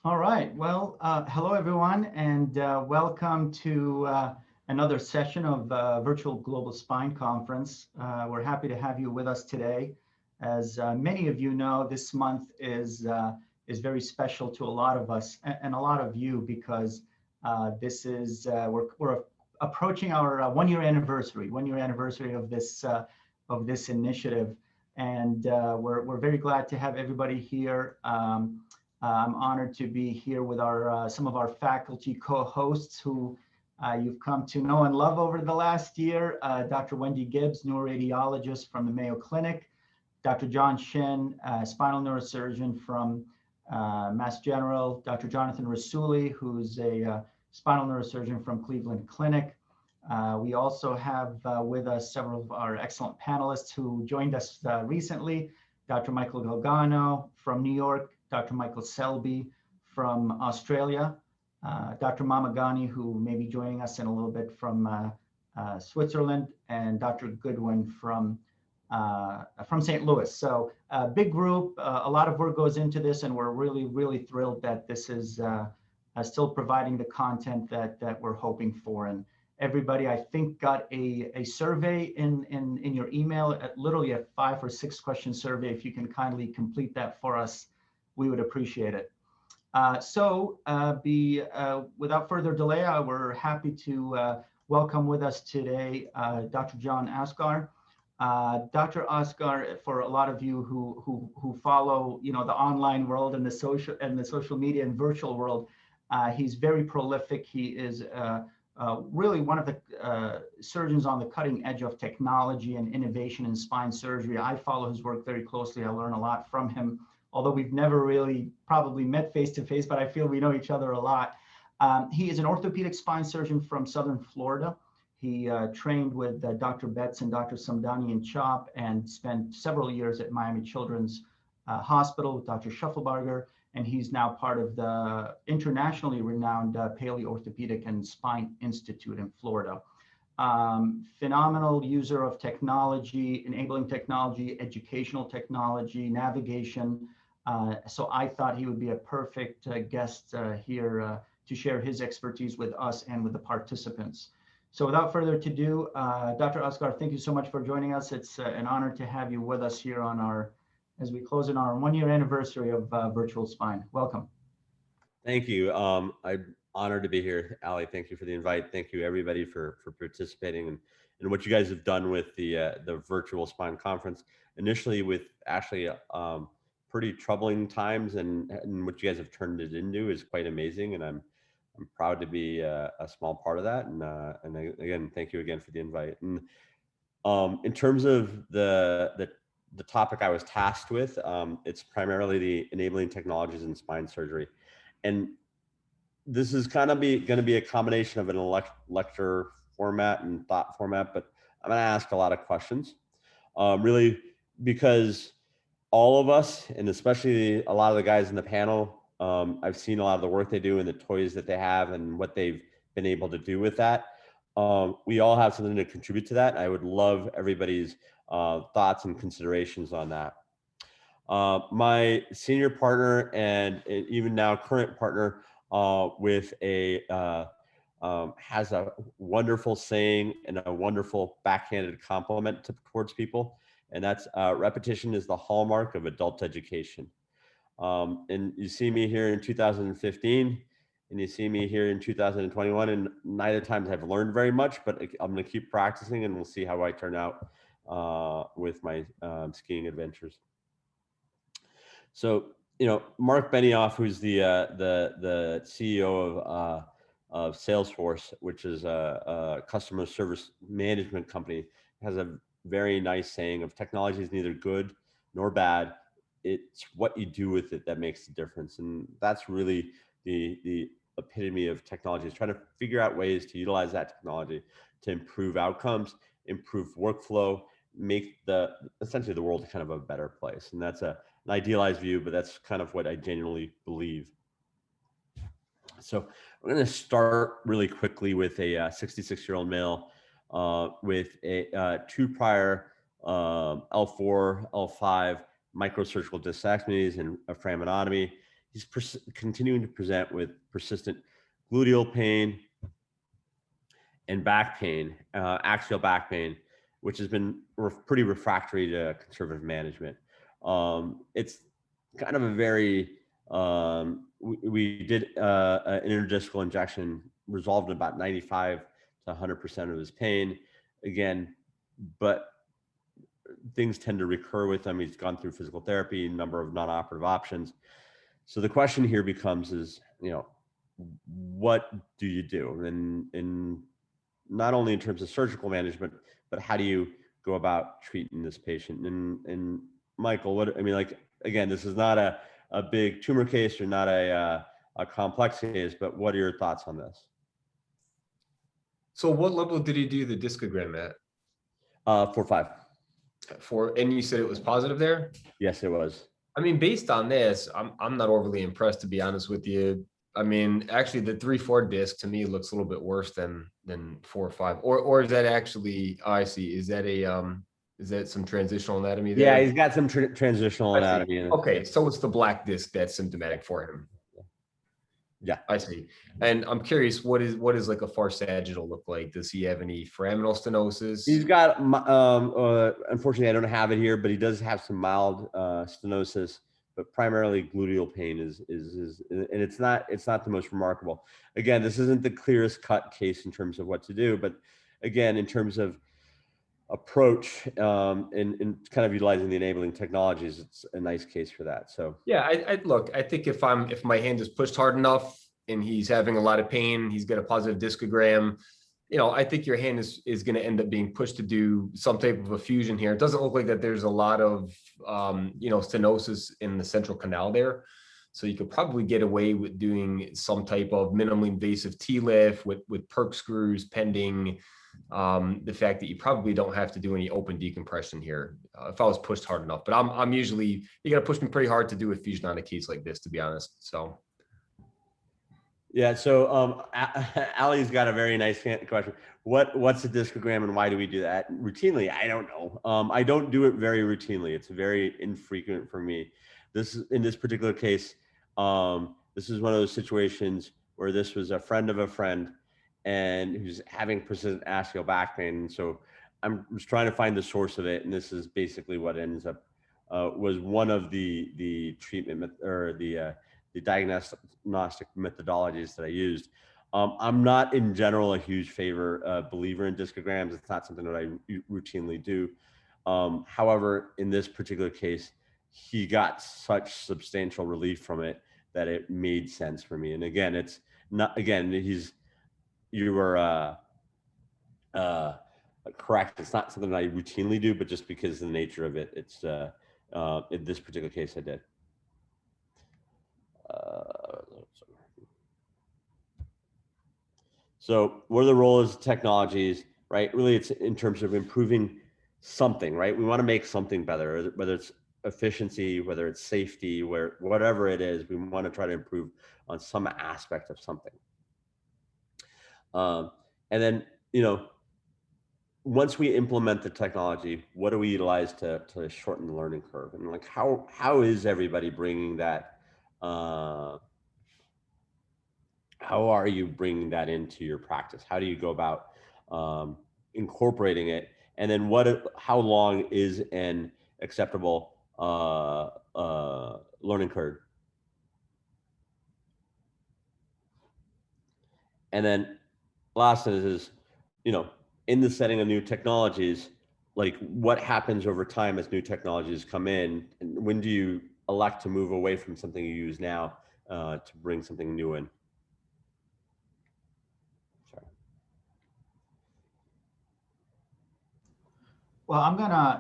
All right. Well, hello everyone, and welcome to another session of Virtual Global Spine Conference. We're happy to have you with us today. As many of you know, this month is very special to a lot of us and a lot of you because this is we're approaching our 1 year anniversary, 1 year anniversary of this initiative, and we're very glad to have everybody here. I'm honored to be here with some of our faculty co-hosts who you've come to know and love over the last year. Dr. Wendy Gibbs, neuroradiologist from the Mayo Clinic, Dr. John Shin, spinal neurosurgeon from Mass General, Dr. Jonathan Rasuli, who's a spinal neurosurgeon from Cleveland Clinic. We also have with us several of our excellent panelists who joined us recently, Dr. Michael Galgano from New York, Dr. Michael Selby from Australia, Dr. Mamagani, who may be joining us in a little bit from Switzerland, and Dr. Goodwin from St. Louis. So big group, a lot of work goes into this, and we're really, really thrilled that this is still providing the content that we're hoping for. And everybody, I think, got a survey in your email, literally a 5 or 6 question survey. If you can kindly complete that for us, we would appreciate it. Without further delay, we're happy to welcome with us today Dr. John Asghar. Dr. Asghar, for a lot of you who follow, the online world and the social media and virtual world, he's very prolific. He is really one of the surgeons on the cutting edge of technology and innovation in spine surgery. I follow his work very closely. I learn a lot from him, although we've never really probably met face to face, but I feel we know each other a lot. He is an orthopedic spine surgeon from Southern Florida. He trained with Dr. Betts and Dr. Samdani in CHOP and spent several years at Miami Children's Hospital with Dr. Schuffelbarger, and he's now part of the internationally renowned Paley Orthopedic and Spine Institute in Florida. Phenomenal user of technology, enabling technology, educational technology, navigation. So I thought he would be a perfect guest here to share his expertise with us and with the participants. So without further ado, Dr. Asghar, thank you so much for joining us. It's an honor to have you with us here as we close in our 1 year anniversary of Virtual Spine. Welcome. Thank you. I'm honored to be here, Ali. Thank you for the invite. Thank you, everybody, for participating and what you guys have done with the Virtual Spine Conference. Initially, with actually pretty troubling times, and what you guys have turned it into is quite amazing. And I'm proud to be a small part of that. And again, thank you again for the invite. And in terms of the topic I was tasked with, it's primarily the enabling technologies in spine surgery. And this is kind of going to be a combination of an lecture format and thought format, but I'm going to ask a lot of questions, really, because all of us, and especially a lot of the guys in the panel, I've seen a lot of the work they do and the toys that they have and what they've been able to do with that. We all have something to contribute to that. I would love everybody's thoughts and considerations on that. My senior partner and even now current partner with has a wonderful saying and a wonderful backhanded compliment towards people, and that's repetition is the hallmark of adult education. And you see me here in 2015, and you see me here in 2021, and neither times I've learned very much, but I'm going to keep practicing, and we'll see how I turn out with my skiing adventures. So, Mark Benioff, who's the CEO of Salesforce, which is a customer service management company, has a very nice saying of technology is neither good nor bad. It's what you do with it that makes the difference. And that's really the epitome of technology, is trying to figure out ways to utilize that technology to improve outcomes, improve workflow, make essentially the world kind of a better place. And that's an idealized view, but that's kind of what I genuinely believe. So we're going to start really quickly with a 66-year-old male with two prior L4, L5 microsurgical discectomies and a framinotomy. he's continuing to present with persistent gluteal pain and back pain, axial back pain, which has been pretty refractory to conservative management. It's kind of a very, we did an interdiscal injection, resolved about 95 to 100% of his pain. Again, but things tend to recur with him. He's gone through physical therapy, a number of non-operative options. So the question here becomes is, what do you do? And not only in terms of surgical management, but how do you go about treating this patient? And Michael, again, this is not a big tumor case or not a complex case, but what are your thoughts on this? So what level did he do the discogram at? 4.5. And you said it was positive there? Yes, it was. I mean, based on this, I'm not overly impressed, to be honest with you. I mean, actually, the 3-4 disc to me looks a little bit worse than 4-5. Or is that actually? Oh, I see. Is that some transitional anatomy there? Yeah, he's got some transitional anatomy. Okay, so it's the black disc that's symptomatic for him. Yeah, I see. And I'm curious, what is like a far sagittal look like? Does he have any foraminal stenosis? He's got, unfortunately, I don't have it here, but he does have some mild stenosis, but primarily gluteal pain is, and it's not the most remarkable. Again, this isn't the clearest cut case in terms of what to do, but again, in terms of approach and kind of utilizing the enabling technologies, it's a nice case for that. So yeah, I think if my hand is pushed hard enough and he's having a lot of pain, he's got a positive discogram, I think your hand is going to end up being pushed to do some type of a fusion here. It doesn't look like that there's a lot of stenosis in the central canal there. So you could probably get away with doing some type of minimally invasive T-lift with perk screws pending the fact that you probably don't have to do any open decompression here if I was pushed hard enough. But I'm usually, you got to push me pretty hard to do a fusion on a case like this, to be honest. So. Yeah. So Ali's got a very nice question. What's a discogram and why do we do that routinely? I don't know. I don't do it very routinely. It's very infrequent for me. In this particular case, this is one of those situations where this was a friend of a friend and who's having persistent axial back pain. So I'm just trying to find the source of it. And this is basically what ends up, was one of the treatment or the diagnostic methodologies that I used. I'm not in general a huge believer in discograms. It's not something that I routinely do. However, in this particular case, he got such substantial relief from it that it made sense for me. And again, it's not, again, you were correct. It's not something that I routinely do, but just because of the nature of it, it's in this particular case I did. So what are the roles of technologies, right? Really, it's in terms of improving something, right? We want to make something better, whether it's efficiency, whether it's safety, whatever it is, we want to try to improve on some aspect of something. And then, once we implement the technology, what do we utilize to shorten the learning curve? And like, how is everybody bringing that? How are you bringing that into your practice? How do you go about incorporating it? And then how long is an acceptable learning curve? And then last is, in the setting of new technologies, like what happens over time as new technologies come in? And when do you elect to move away from something you use now to bring something new in? Sorry. Well,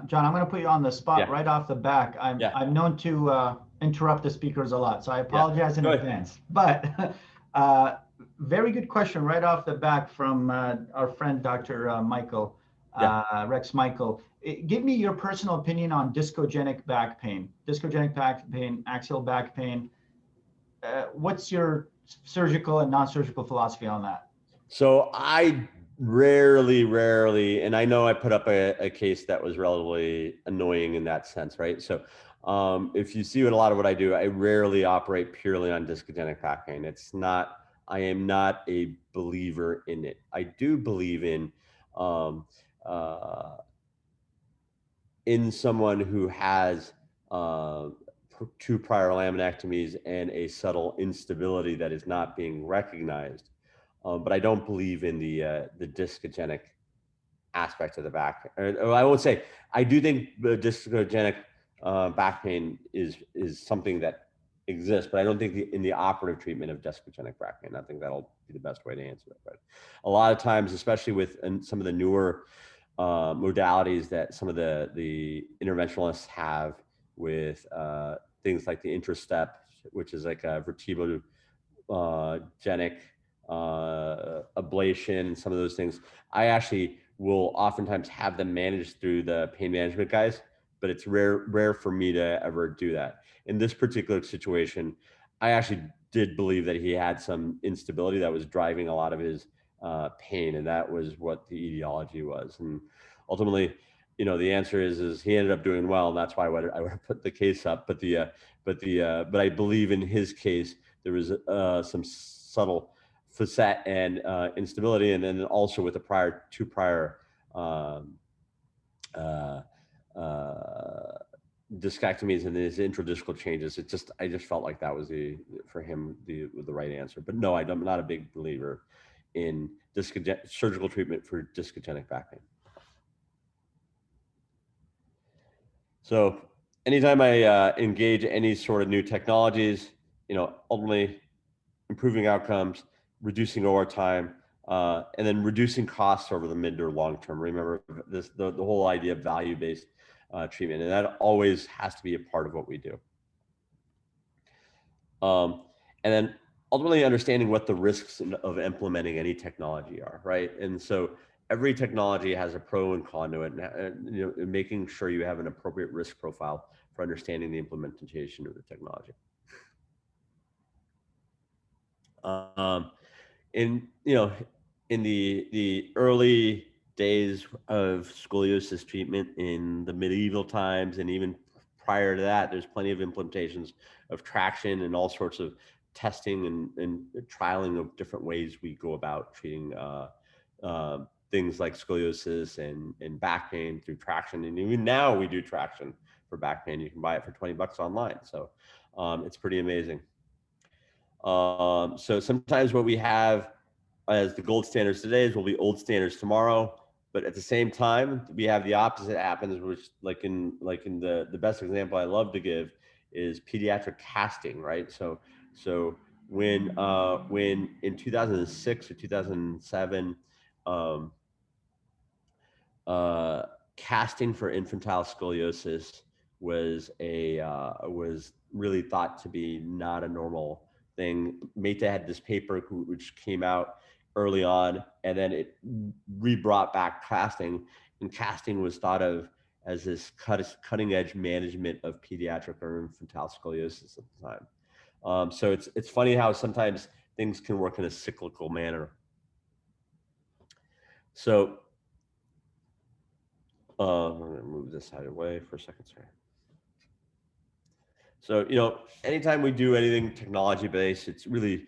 John, I'm gonna put you on the spot right off the back. I'm known to interrupt the speakers a lot, so I apologize in advance. But very good question right off the back from our friend Dr. Michael, Rex Michael. Give me your personal opinion on discogenic back pain, axial back pain. What's your surgical and non-surgical philosophy on that? So I rarely, and I know I put up a case that was relatively annoying in that sense, right? So If you see what a lot of what I do, I rarely operate purely on discogenic back pain. I am not a believer in it. I do believe um, uh, in someone who has two prior laminectomies and a subtle instability that is not being recognized. But I don't believe in the discogenic aspect of the back. Or I won't say I do think the discogenic back pain is something that exists, but I don't think in the operative treatment of discogenic back pain. I think that'll be the best way to answer it. But a lot of times, especially with some of the newer modalities that some of the interventionalists have with things like the intrastep, which is like a vertebrogenic ablation and some of those things. I actually will oftentimes have them managed through the pain management guys, but it's rare for me to ever do that. In this particular situation, I actually did believe that he had some instability that was driving a lot of his pain, and that was what the etiology was. And ultimately, the answer is he ended up doing well, and that's why I would put the case up. But I believe in his case there was some subtle facet and instability, and then also with the two prior um, uh, uh, discectomies and his intradiscal changes. I just felt like that was the right answer. But no, I'm not a big believer in surgical treatment for discogenic back pain. So anytime I engage any sort of new technologies, ultimately improving outcomes, reducing OR time, and then reducing costs over the mid or long term. Remember the whole idea of value-based treatment, and that always has to be a part of what we do. And then ultimately understanding what the risks of implementing any technology are, right? And so every technology has a pro and con to it, and making sure you have an appropriate risk profile for understanding the implementation of the technology. In the early days of scoliosis treatment in the medieval times, and even prior to that, there's plenty of implementations of traction and all sorts of testing and trialing of different ways we go about treating things like scoliosis and back pain through traction. And even now we do traction for back pain. You can buy it for $20 online. So it's pretty amazing. So sometimes what we have as the gold standards today will be old standards tomorrow. But at the same time, we have the opposite happens, which like in the best example I love to give is pediatric casting, right? So when in 2006 or 2007, casting for infantile scoliosis was really thought to be not a normal thing. Meta had this paper which came out early on, and then it re-brought back casting, and casting was thought of as this cutting edge management of pediatric or infantile scoliosis at the time. So it's funny how sometimes things can work in a cyclical manner. So I'm going to move this out of the way for a second, sorry. So, anytime we do anything technology based, it really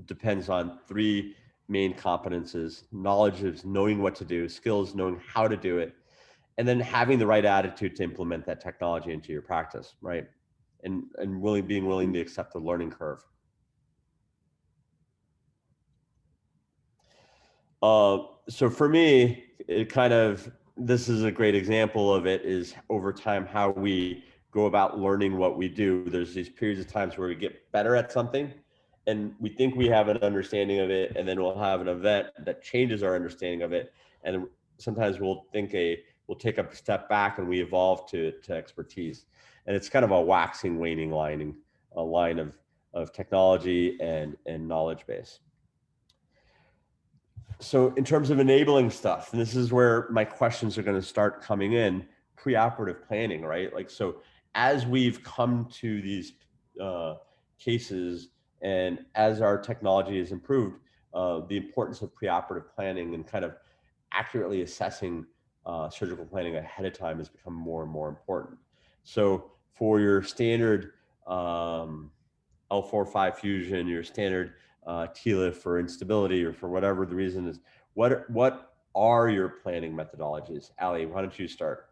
depends on three main competences: knowledge is knowing what to do, skills, knowing how to do it, and then having the right attitude to implement that technology into your practice, right? And being willing to accept the learning curve. So for me, this is a great example of it, is over time how we go about learning what we do. There's these periods of times where we get better at something and we think we have an understanding of it, and then we'll have an event that changes our understanding of it. And sometimes we'll take a step back and we evolve to expertise. And it's kind of a waxing, waning line of technology and knowledge base. So in terms of enabling stuff, and this is where my questions are going to start coming in, preoperative planning, right? Like, so as we've come to these cases and as our technology has improved, the importance of preoperative planning and kind of accurately assessing surgical planning ahead of time has become more and more important. So for your standard L4-5 fusion, your standard TLIF for instability or for whatever the reason is, what are your planning methodologies? Ali, why don't you start?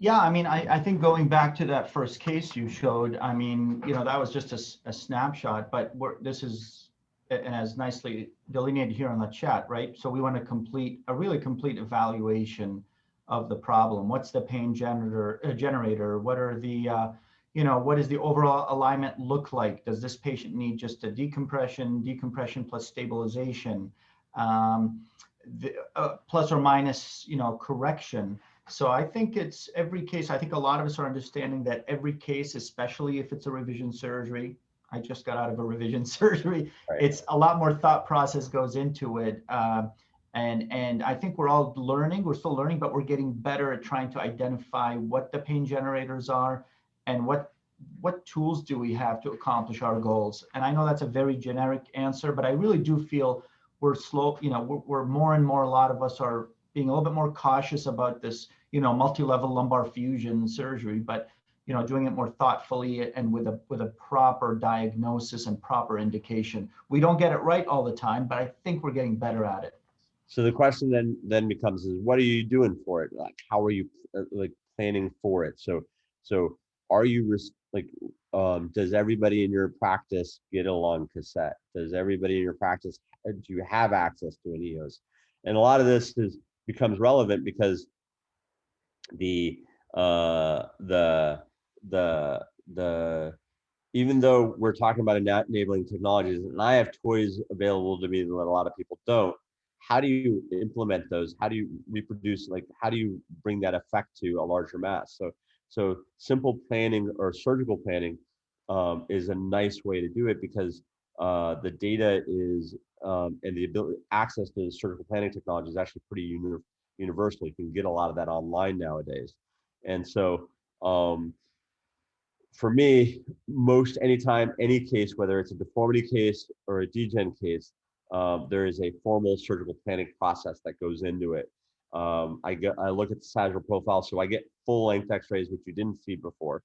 Yeah, I mean, I think going back to that first case you showed, I mean, that was just a snapshot, but this is, and as nicely delineated here on the chat, right? So we want to really complete evaluation of the problem. What's the pain generator? What are the, what does the overall alignment look like? Does this patient need just a decompression plus stabilization, plus or minus, correction? So I think it's every case. I think a lot of us are understanding that every case, especially if it's a revision surgery, I just got out of a revision surgery. Right. It's a lot more thought process goes into it. And I think we're all learning. We're still learning, but we're getting better at trying to identify what the pain generators are and what tools do we have to accomplish our goals. And I know that's a very generic answer, but I really do feel we're slow. We're more and more, a lot of us are being a little bit more cautious about this, multi-level lumbar fusion surgery, but doing it more thoughtfully and with a proper diagnosis and proper indication. We don't get it right all the time, but I think we're getting better at it. So the question then becomes is, what are you doing for it? Like, how are you planning for it? So are you does everybody in your practice get along cassette? Does everybody in your practice, do you have access to an EOS? And a lot of this becomes relevant because even though we're talking about enabling technologies, and I have toys available to me that a lot of people don't, how do you implement those? How do you reproduce? How do you bring that effect to a larger mass? So simple planning or surgical planning is a nice way to do it, because the data is and the ability access to surgical planning technology is actually pretty universal. You can get a lot of that online nowadays. And so for me, anytime, any case, whether it's a deformity case or a degen case, there is a formal surgical planning process that goes into it. I look at the sagittal profile, so I get full length X-rays, which you didn't see before,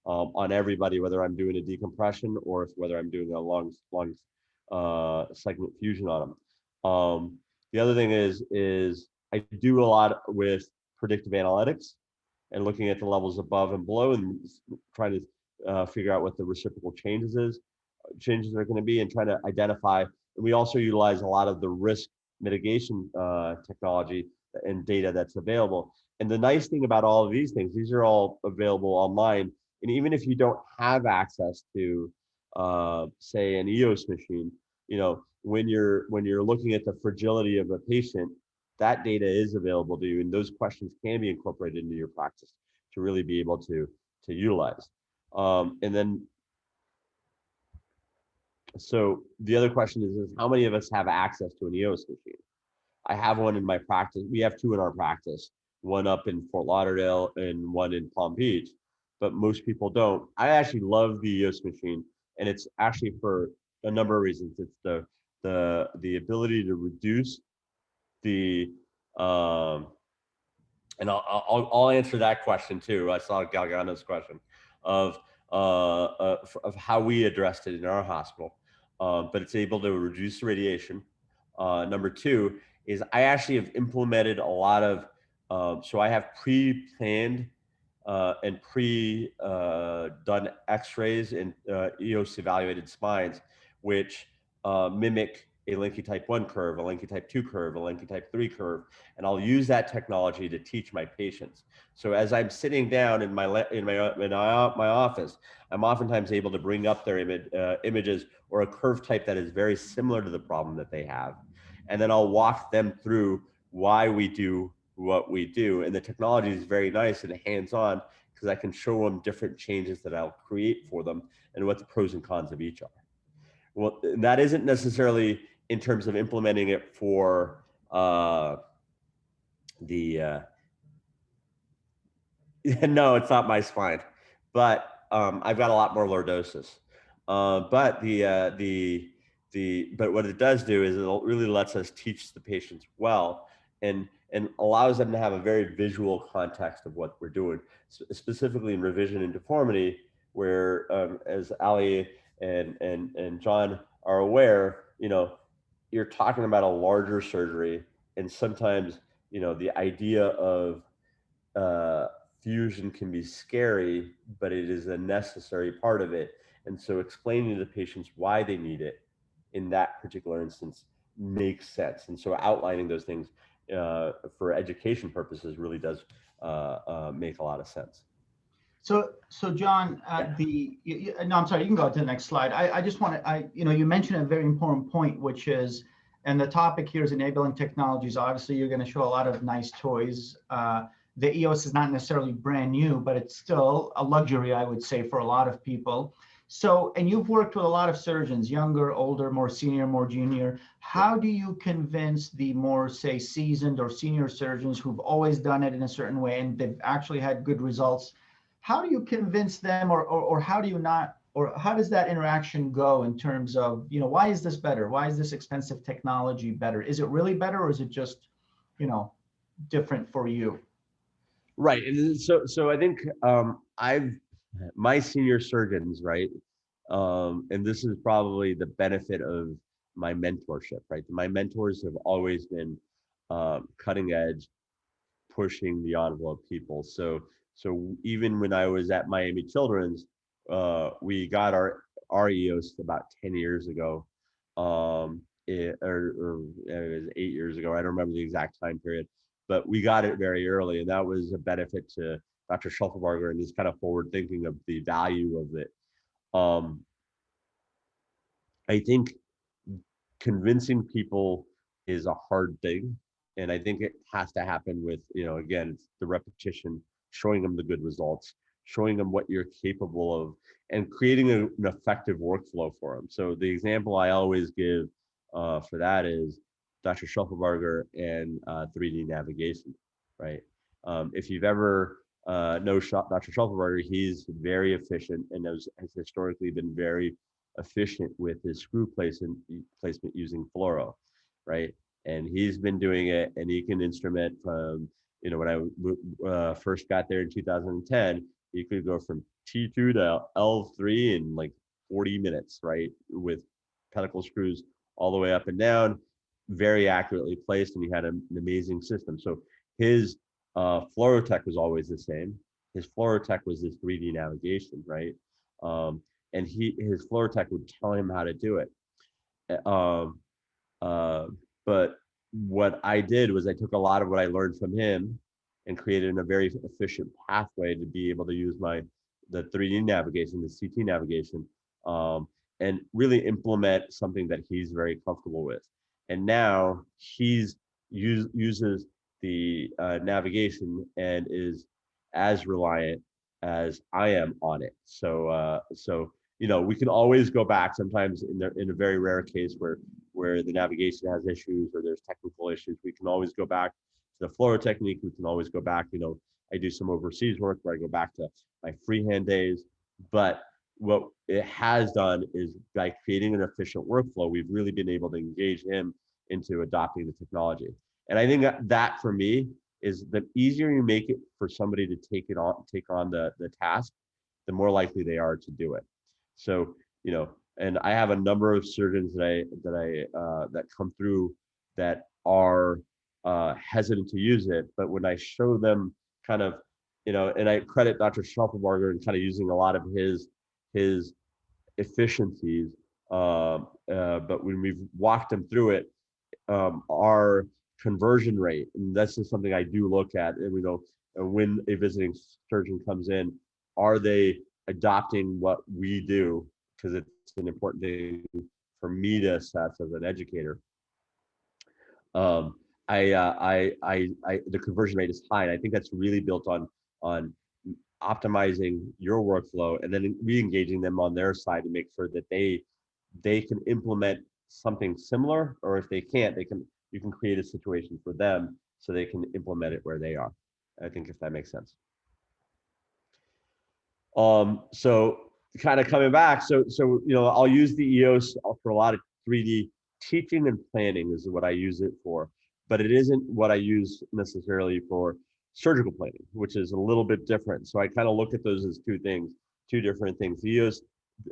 on everybody, whether I'm doing a decompression or whether I'm doing a long segment fusion on them. The other thing is I do a lot with predictive analytics and looking at the levels above and below and trying to figure out what the reciprocal changes are going to be, and trying to identify. And we also utilize a lot of the risk mitigation technology and data that's available. And the nice thing about all of these things, these are all available online. And even if you don't have access to, say, an EOS machine, when you're looking at the fragility of a patient, that data is available to you, and those questions can be incorporated into your practice to really be able to utilize. And then, so the other question is how many of us have access to an EOS machine? I have one in my practice. We have two in our practice, one up in Fort Lauderdale and one in Palm Beach, but most people don't. I actually love the EOS machine, and it's actually for a number of reasons. It's the ability to reduce the and I'll answer that question too. I saw Galgano's question of how we addressed it in our hospital, but it's able to reduce the radiation. Number two is I actually have implemented a lot of, so I have pre-planned and done X-rays and EOS evaluated spines, which mimic a Linky type 1 curve, a Linky type 2 curve, a Linky type 3 curve, and I'll use that technology to teach my patients. So as I'm sitting down in my office, I'm oftentimes able to bring up their images or a curve type that is very similar to the problem that they have, and then I'll walk them through why we do what we do. And the technology is very nice and hands-on, because I can show them different changes that I'll create for them and what the pros and cons of each are. Well, that isn't necessarily in terms of implementing it for no, it's not my spine, but I've got a lot more lordosis. But what it does do is it really lets us teach the patients well, and allows them to have a very visual context of what we're doing, specifically in revision and deformity, where as Ali and John are aware, you're talking about a larger surgery, and sometimes the idea of uh, fusion can be scary, but it is a necessary part of it. And so explaining to the patients why they need it in that particular instance makes sense. And so outlining those things for education purposes really does make a lot of sense. So John, no, I'm sorry, you can go to the next slide. I just want to, you mentioned a very important point, which is, and the topic here is enabling technologies. Obviously, you're going to show a lot of nice toys. The EOS is not necessarily brand new, but it's still a luxury, I would say, for a lot of people. So, and you've worked with a lot of surgeons, younger, older, more senior, more junior. How do you convince the more, say, seasoned or senior surgeons who've always done it in a certain way and they've actually had good results? How do you convince them, or how do you not, or how does that interaction go in terms of, why is this better? Why is this expensive technology better? Is it really better, or is it just, different for you? Right. And so I think my senior surgeons, right? And this is probably the benefit of my mentorship, right? My mentors have always been cutting edge, pushing the envelope people. So even when I was at Miami Children's, we got our EOS about 10 years ago, or it was 8 years ago. I don't remember the exact time period, but we got it very early, and that was a benefit to Dr. Schuffelbarger and his kind of forward thinking of the value of it. I think convincing people is a hard thing. And I think it has to happen with, again, it's the repetition, showing them the good results, showing them what you're capable of, and creating an effective workflow for them. So the example I always give for that is Dr. Schuffelbarger and 3D navigation, right? If you've ever know Dr. Schuffelbarger, he's very efficient and has historically been very efficient with his screw placement using fluoro, right? And he's been doing it, and he can instrument from, when I first got there in 2010, you could go from T2 to L3 in like 40 minutes, right? With pedicle screws all the way up and down, very accurately placed, and he had an amazing system. So his fluorotech was always the same. His fluorotech was this 3D navigation, right? And his fluorotech would tell him how to do it. But what I did was I took a lot of what I learned from him and created a very efficient pathway to be able to use the 3D navigation, the CT navigation, and really implement something that he's very comfortable with. And now he's uses the navigation and is as reliant as I am on it. So we can always go back sometimes in a very rare case where the navigation has issues or there's technical issues. We can always go back to the fluoro technique. We can always go back. I do some overseas work where I go back to my freehand days. But what it has done is by creating an efficient workflow, we've really been able to engage him into adopting the technology. And I think that for me is the easier you make it for somebody to take on the task, the more likely they are to do it. So, and I have a number of surgeons that come through that are hesitant to use it, but when I show them kind of, and I credit Dr. Schuffelbarger and kind of using a lot of his efficiencies, but when we've walked them through it, our conversion rate, and that's just something I do look at, and when a visiting surgeon comes in, are they adopting what we do? Because it's an important thing for me to assess as an educator. The conversion rate is high, and I think that's really built on optimizing your workflow and then re-engaging them on their side to make sure that they can implement something similar, or if they can't, you can create a situation for them so they can implement it where they are. I think if that makes sense. So kind of coming back, so I'll use the EOS for a lot of 3D teaching and planning is what I use it for. but it isn't what I use necessarily for surgical planning, which is a little bit different. So I kind of look at those as two things, two different things. The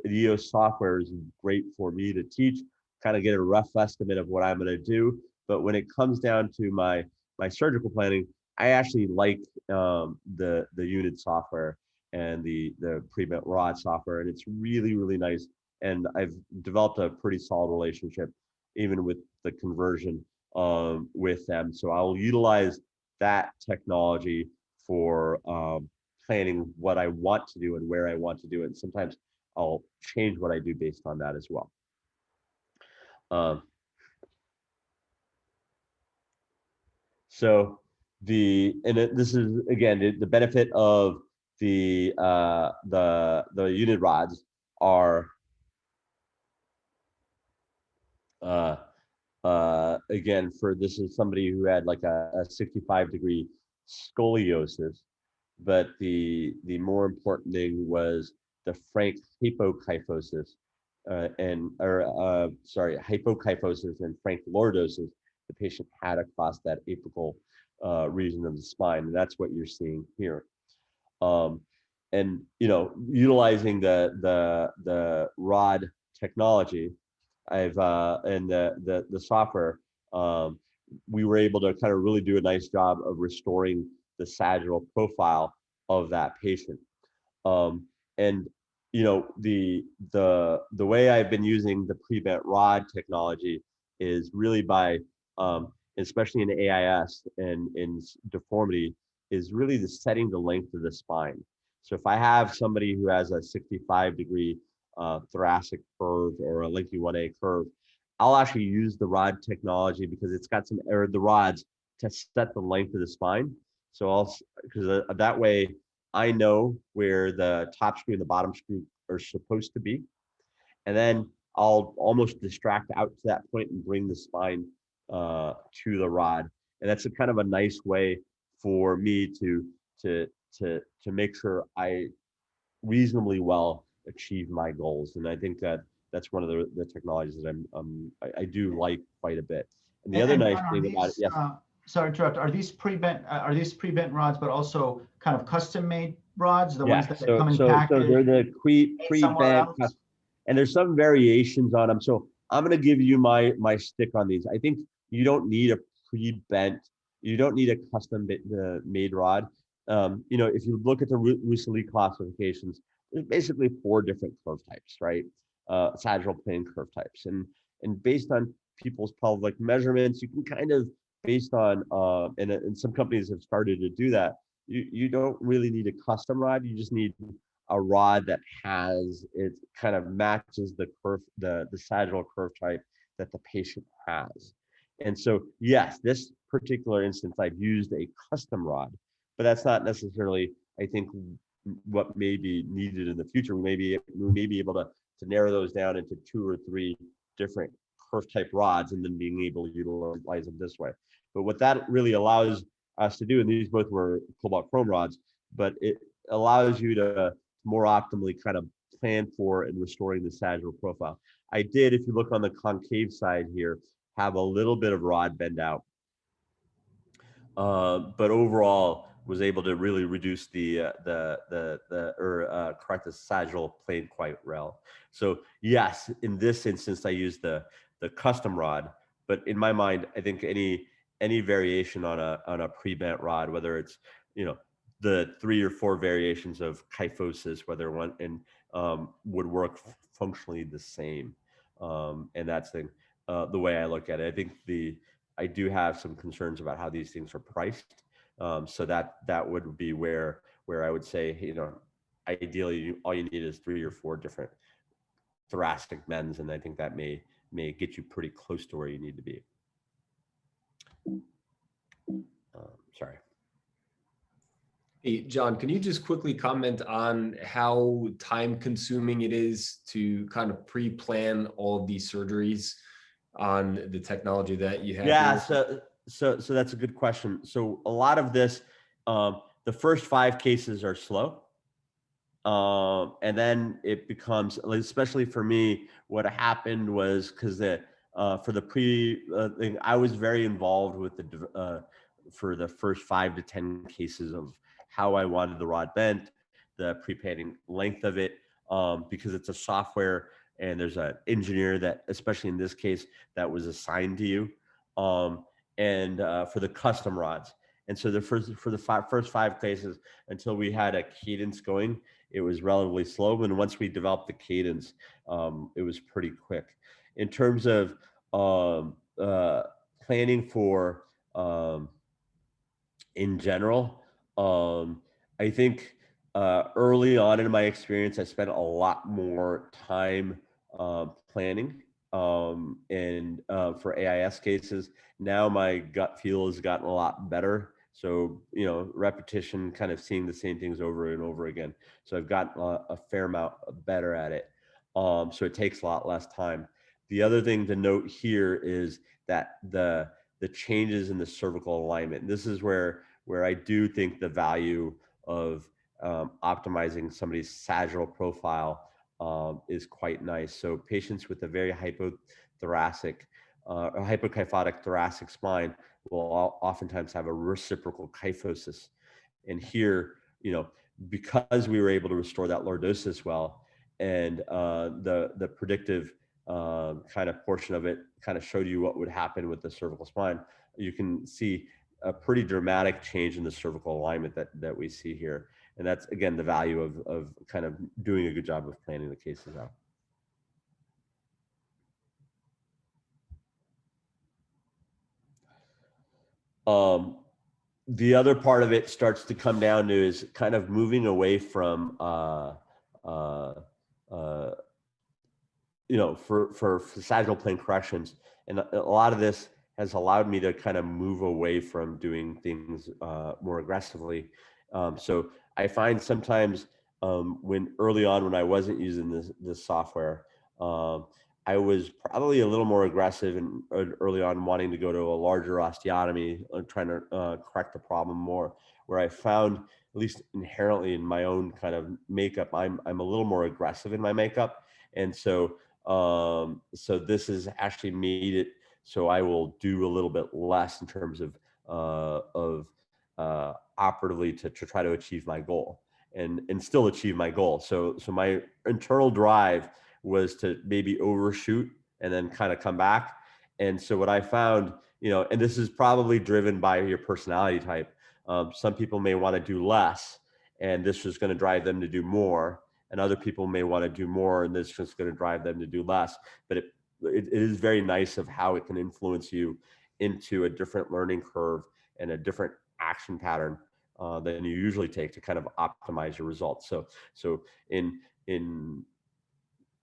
EOS software is great for me to teach, kind of get a rough estimate of what I'm going to do. But when it comes down to my surgical planning, I actually like the unit software and the pre-bent rod software, and it's really, really nice. And I've developed a pretty solid relationship, even with the conversion with them. So I'll utilize that technology for planning what I want to do and where I want to do it. And sometimes I'll change what I do based on that as well. So this is again the benefit of the unit rods are again, for this is somebody who had like a 65-degree scoliosis, but the more important thing was the frank hypokyphosis hypokyphosis and frank lordosis the patient had across that apical region of the spine, and that's what you're seeing here. And utilizing the rod technology, I've and the software, we were able to kind of really do a nice job of restoring the sagittal profile of that patient. And the way I've been using the pre-bent rod technology is really by especially in AIS and in deformity, is really the setting the length of the spine. So if I have somebody who has a 65-degree thoracic curve or a Linky 1A curve, I'll actually use the rod technology because it's got the rods to set the length of the spine. So because that way I know where the top screw and the bottom screw are supposed to be. And then I'll almost distract out to that point and bring the spine to the rod. And that's a kind of a nice way for me to make sure I reasonably well achieve my goals. And I think that's one of the technologies that I do like quite a bit. And the other nice thing about it, yes. Sorry to interrupt. Are these pre-bent rods, but also kind of custom-made rods? The ones that come in package. So they're the pre-bent, and there's some variations on them. So I'm going to give you my stick on these. I think you don't need a pre-bent. You don't need a custom made rod. If you look at the Russelli classifications, there's basically 4 different curve types, right? Sagittal plane curve types, and based on people's pelvic measurements, you can kind of based on and some companies have started to do that. You don't really need a custom rod. You just need a rod that it kind of matches the curve, the sagittal curve type that the patient has. And so, yes, this particular instance, I've used a custom rod, but that's not necessarily, I think, what may be needed in the future. We may be able to narrow those down into 2 or 3 different curve type rods and then being able to utilize them this way. But what that really allows us to do, and these both were cobalt chrome rods, but it allows you to more optimally kind of plan for and restoring the sagittal profile. I did, if you look on the concave side here, have a little bit of rod bend out, but overall was able to really reduce correct the sagittal plane quite well. So yes, in this instance, I used the custom rod, but in my mind, I think any variation on a pre-bent rod, whether it's the 3 or 4 variations of kyphosis, whether one would work functionally the same, and that's the way I look at it. I think I do have some concerns about how these things are priced, so that would be where I would say, ideally all you need is 3 or 4 different thoracic bends, and I think that may get you pretty close to where you need to be. Sorry. Hey, John, can you just quickly comment on how time consuming it is to kind of pre-plan all of these surgeries on the technology that you have? Yeah, so that's a good question. So a lot of this, the first 5 cases are slow. And then it becomes, especially for me, what happened was because for the thing, I was very involved with for the first 5 to 10 cases of how I wanted the rod bent, the pre-painting length of it, because it's a software and there's an engineer that, especially in this case, that was assigned to you, and for the custom rods. And so for the first 5 cases, until we had a cadence going, it was relatively slow. And once we developed the cadence, it was pretty quick. In terms of planning for in general, I think early on in my experience, I spent a lot more time planning, and for AIS cases. Now my gut feel has gotten a lot better. So, repetition, kind of seeing the same things over and over again. So I've gotten a fair amount better at it. So it takes a lot less time. The other thing to note here is that the changes in the cervical alignment. This is where I do think the value of optimizing somebody's sagittal profile is quite nice. So patients with a very hypothoracic or hypokyphotic thoracic spine will oftentimes have a reciprocal kyphosis. And here, because we were able to restore that lordosis well, and the predictive kind of portion of it kind of showed you what would happen with the cervical spine, you can see a pretty dramatic change in the cervical alignment that we see here. And that's, again, the value of kind of doing a good job of planning the cases out. The other part of it starts to come down to is kind of moving away from, for sagittal plane corrections. And a lot of this has allowed me to kind of move away from doing things more aggressively. So I find sometimes when early on, when I wasn't using this software, I was probably a little more aggressive and early on wanting to go to a larger osteotomy, trying to correct the problem more, where I found, at least inherently in my own kind of makeup, I'm a little more aggressive in my makeup. And so this has actually made it so I will do a little bit less in terms of operatively to try to achieve my goal and still achieve my goal. So my internal drive was to maybe overshoot and then kind of come back. And so what I found, and this is probably driven by your personality type. Some people may want to do less, and this is going to drive them to do more. And other people may want to do more, and this is just going to drive them to do less. But it is very nice of how it can influence you into a different learning curve and a different action pattern than you usually take to kind of optimize your results. So in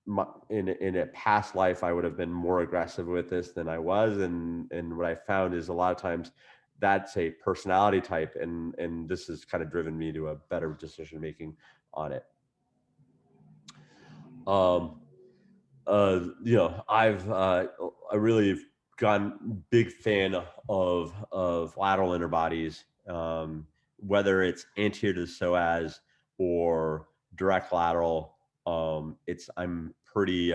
a past life, I would have been more aggressive with this than I was, and what I found is a lot of times that's a personality type, and this has kind of driven me to a better decision making on it. I really have gone big fan of lateral interbodies, whether it's anterior to the psoas or direct lateral. I'm pretty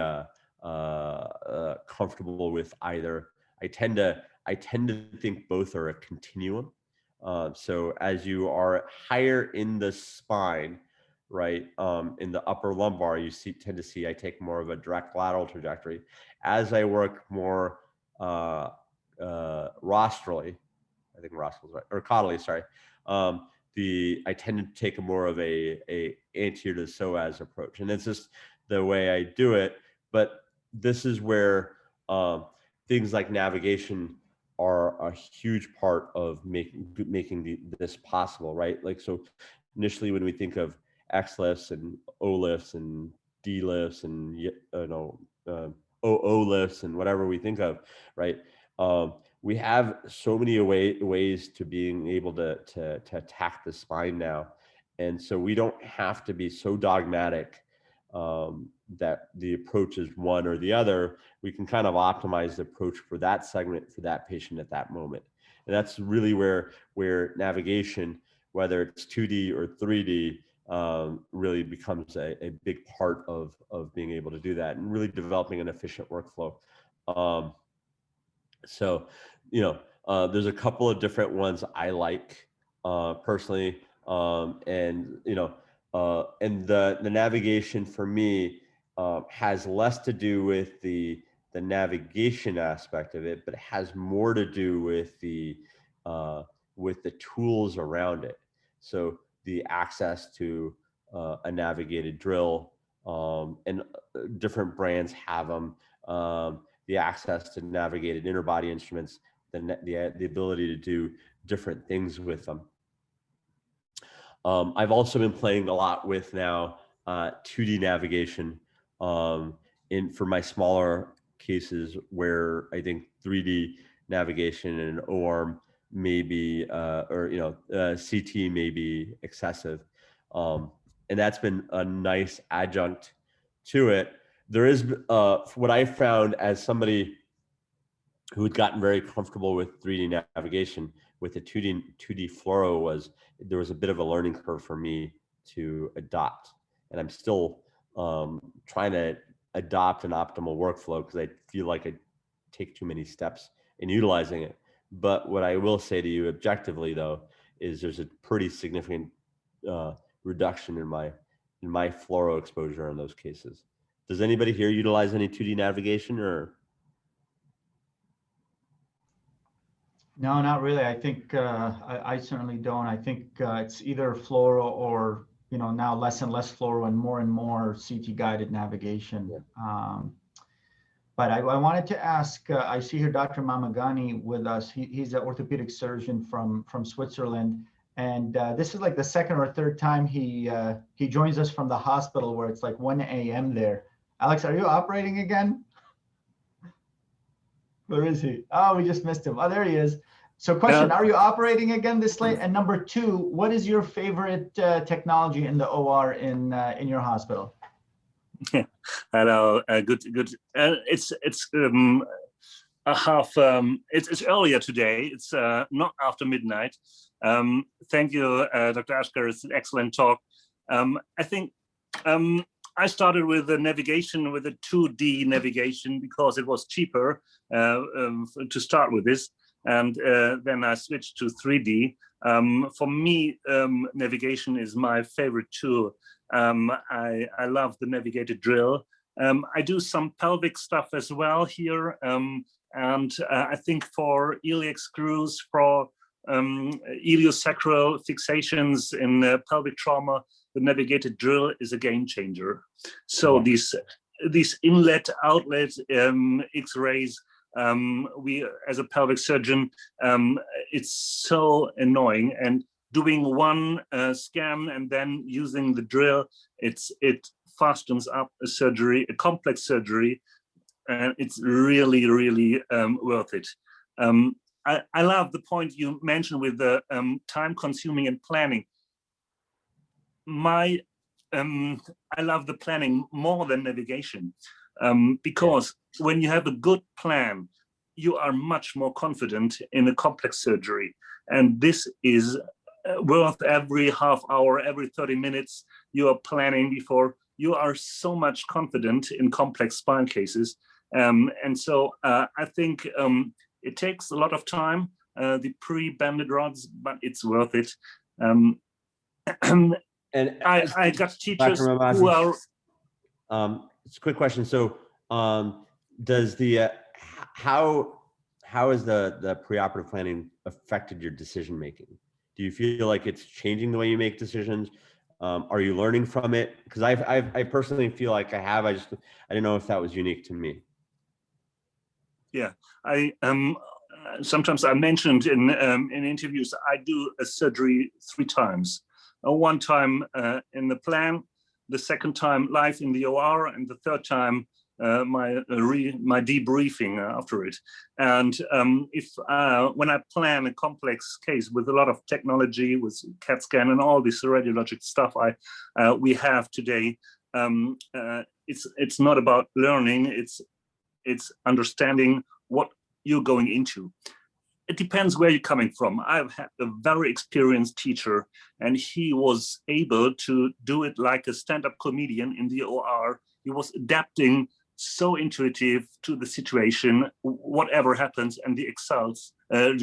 comfortable with either. I tend to think both are a continuum. So as you are higher in the spine, right, in the upper lumbar, tend to see I take more of a direct lateral trajectory. As I work more rostrally, I think rostrally, right, or caudally, sorry. I tend to take more of a anterior to the psoas approach, and it's just the way I do it. But this is where things like navigation are a huge part of making this possible, right? Like, so initially when we think of X lifts and O lifts and D lifts and OO lifts and whatever we think of, right? We have so many ways to being able to attack the spine now. And so we don't have to be so dogmatic that the approach is one or the other. We can kind of optimize the approach for that segment, for that patient at that moment. And that's really where navigation, whether it's 2D or 3D, really becomes a big part of being able to do that and really developing an efficient workflow. So, there's a couple of different ones I like personally, and and the navigation for me has less to do with the navigation aspect of it, but it has more to do with the tools around it. So the access to a navigated drill, and different brands have them. The access to navigated interbody instruments, the ability to do different things with them. I've also been playing a lot with now 2D navigation for my smaller cases, where I think 3D navigation and an O-arm maybe CT may be excessive, and that's been a nice adjunct to it. There is what I found as somebody who had gotten very comfortable with 3D navigation, with the 2D fluoro, was there was a bit of a learning curve for me to adopt, and I'm still trying to adopt an optimal workflow, because I feel like I take too many steps in utilizing it. But what I will say to you objectively, though, is there's a pretty significant reduction in my fluoro exposure in those cases. Does anybody here utilize any 2D navigation, or? No, not really. I think I certainly don't. I think it's either fluoro or, now less and less fluoro and more CT guided navigation. Yeah. But I wanted to ask, I see here Dr. Mamagani with us. He's an orthopedic surgeon from Switzerland. And this is like the second or third time he joins us from the hospital, where it's like 1 a.m. there. Alex, are you operating again? Where is he? Oh, we just missed him. Oh, there he is. So question, are you operating again this late? And number two, what is your favorite technology in the OR in your hospital? Hello, good. It's earlier today. It's not after midnight. Thank you, Dr. Asghar. It's an excellent talk. I think I started with the navigation, with a 2D navigation, because it was cheaper to start with this, and then I switched to 3D. For me, navigation is my favorite tool. I love the navigated drill. I do some pelvic stuff as well here, and I think for iliac screws, for iliosacral fixations in pelvic trauma, the navigated drill is a game changer. So these inlet outlet X-rays, we as a pelvic surgeon, it's so annoying, and doing one scan and then using the drill, it fastens up a surgery, a complex surgery, and it's really worth it. I love the point you mentioned with the time consuming and planning. I love the planning more than navigation, because when you have a good plan, you are much more confident in a complex surgery. And this is worth every half hour, every 30 minutes you are planning before. You are so much confident in complex spine cases. And so I think it takes a lot of time, the pre-banded rods, but it's worth it. And I got teachers who are... It's a quick question. So does the, how has the preoperative planning affected your decision-making? Do you feel like it's changing the way you make decisions? Are you learning from it? Because I personally feel like I have. I didn't know if that was unique to me. Yeah, sometimes I mentioned in interviews, I do a surgery 3 times. One time in the plan, the second time live in the OR, and the third time my debriefing after it. And when I plan a complex case with a lot of technology, with CAT scan and all this radiologic stuff we have today, it's not about learning. It's understanding what you're going into. It depends where you're coming from. I've had a very experienced teacher, and he was able to do it like a stand-up comedian in the OR. He was adapting so intuitive to the situation, whatever happens, and the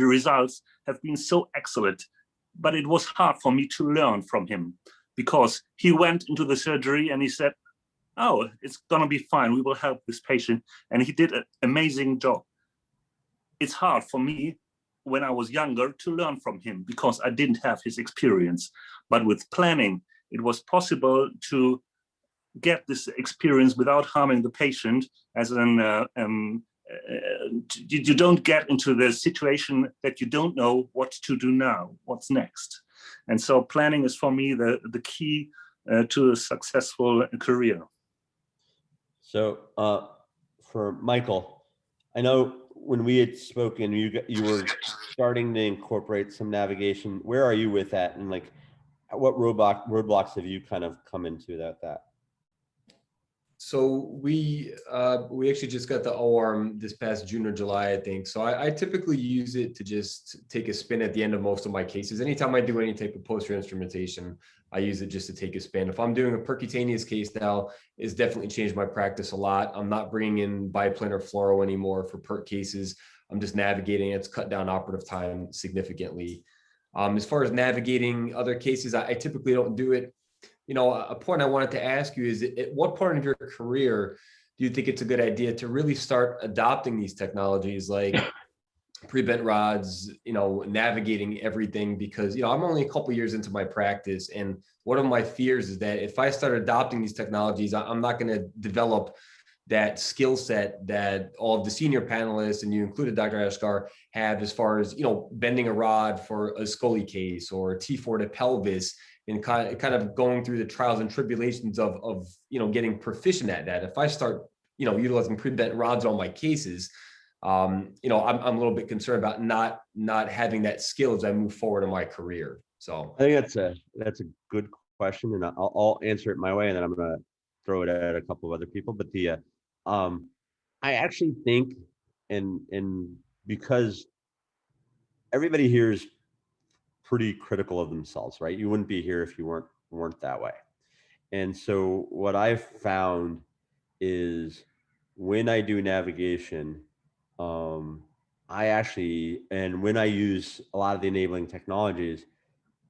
results have been so excellent. But it was hard for me to learn from him, because he went into the surgery and he said, oh, it's gonna be fine, we will help this patient. And he did an amazing job. It's hard for me when I was younger to learn from him because I didn't have his experience. But with planning, it was possible to get this experience without harming the patient, as you don't get into the situation that you don't know what to do now, what's next. And so planning is for me the key to a successful career. So for Michael, I know when we had spoken, you were starting to incorporate some navigation. Where are you with that? And like, what roadblocks have you kind of come into that? So we actually just got the O-arm this past June or July, I think. So I typically use it to just take a spin at the end of most of my cases. Anytime I do any type of posterior instrumentation, I use it just to take a spin. If I'm doing a percutaneous case now, it's definitely changed my practice a lot. I'm not bringing in biplanar fluoro anymore for perc cases. I'm just navigating. It's cut down operative time significantly. As far as navigating other cases, I typically don't do it. You know, a point I wanted to ask you is, at what point of your career do you think it's a good idea to really start adopting these technologies like pre-bent rods, you know, navigating everything? Because, you know, I'm only a couple years into my practice, and one of my fears is that if I start adopting these technologies, I'm not going to develop that skill set that all of the senior panelists, and you included Dr. Asghar, have, as far as, you know, bending a rod for a scoli case or a T4 to pelvis, and kind of going through the trials and tribulations of you know, getting proficient at that. If I start, you know, utilizing pre-bent rods on my cases, you know, I'm a little bit concerned about not having that skill as I move forward in my career. So I think that's a good question, and I'll answer it my way, and then I'm going to throw it at a couple of other people. But I actually think, and because everybody here is pretty critical of themselves, right? You wouldn't be here if you weren't that way. And so what I've found is, when I do navigation, when I use a lot of the enabling technologies,